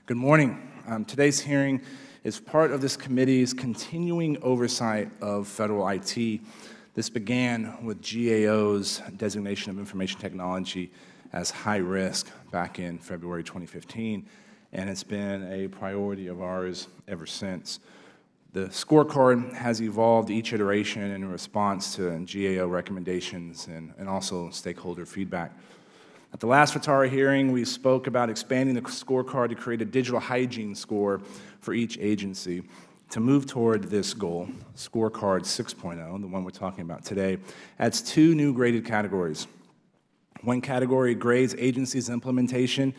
Good morning. Today's hearing is part of this committee's continuing oversight of federal IT. This began with GAO's designation of information technology as high risk back in February 2015, and it's been a priority of ours ever since. The scorecard has evolved each iteration in response to GAO recommendations and also stakeholder feedback. At the last FITARA hearing, we spoke about expanding the scorecard to create a digital hygiene score for each agency. To move toward this goal, Scorecard 6.0, the one we're talking about today, adds two new graded categories. One category grades agencies' implementation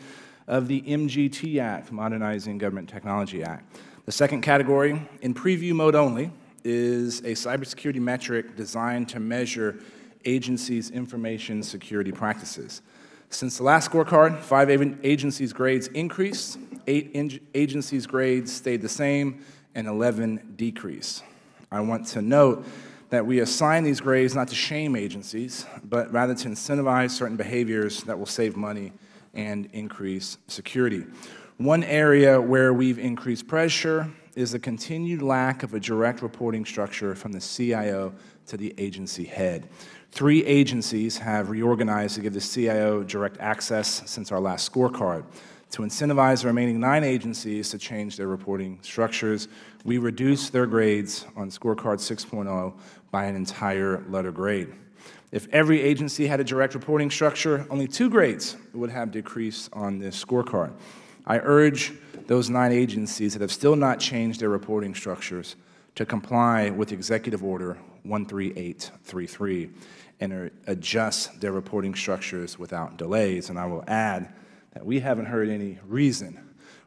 of the MGT Act, Modernizing Government Technology Act. The second category, in preview mode only, is a cybersecurity metric designed to measure agencies' information security practices. Since the last scorecard, 5 agencies' grades increased, 8 agencies' grades stayed the same, and 11 decreased. I want to note that we assign these grades not to shame agencies, but rather to incentivize certain behaviors that will save money and increase security. One area where we've increased pressure is the continued lack of a direct reporting structure from the CIO to the agency head. 3 agencies have reorganized to give the CIO direct access since our last scorecard. To incentivize the remaining 9 agencies to change their reporting structures, we reduced their grades on Scorecard 6.0 by an entire letter grade. If every agency had a direct reporting structure, only 2 grades would have decreased on this scorecard. I urge those 9 agencies that have still not changed their reporting structures to comply with Executive Order 13833 and adjust their reporting structures without delays. And I will add that we haven't heard any reason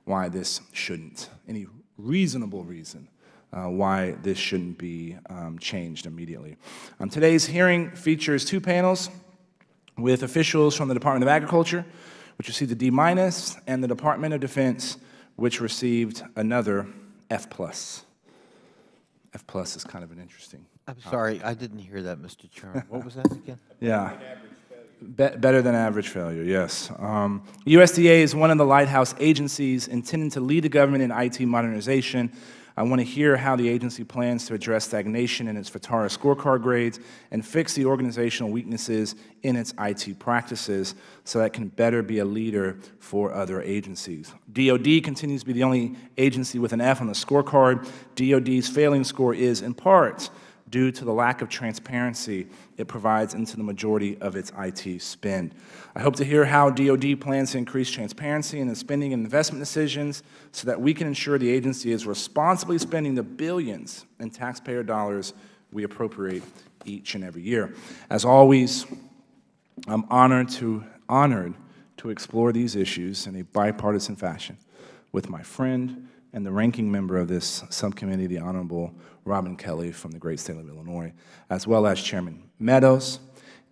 why this shouldn't, any reasonable reason why this shouldn't be changed immediately. Today's hearing features 2 panels with officials from the Department of Agriculture, which received a D-, and the Department of Defense, which received another F+. F+ is kind of an interesting. I'm sorry, I didn't hear that, Mr. Chairman. What was that again? Yeah. Better than average failure, yes. USDA is one of the lighthouse agencies intended to lead the government in IT modernization. I want to hear how the agency plans to address stagnation in its FITARA scorecard grades and fix the organizational weaknesses in its IT practices so that it can better be a leader for other agencies. DoD continues to be the only agency with an F on the scorecard. DoD's failing score is, in part, due to the lack of transparency it provides into the majority of its IT spend. I hope to hear how DoD plans to increase transparency in its spending and investment decisions so that we can ensure the agency is responsibly spending the billions in taxpayer dollars we appropriate each and every year. As always, I'm honored to explore these issues in a bipartisan fashion with my friend and the ranking member of this subcommittee, the Honorable Robin Kelly from the great state of Illinois, as well as Chairman Meadows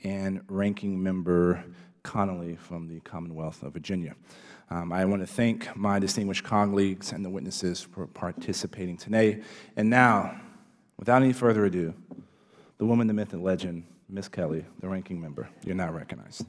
and Ranking Member Connolly from the Commonwealth of Virginia. I want to thank my distinguished colleagues and the witnesses for participating today. And now, without any further ado, the woman, the myth, and legend, Ms. Kelly, the ranking member. You're now recognized.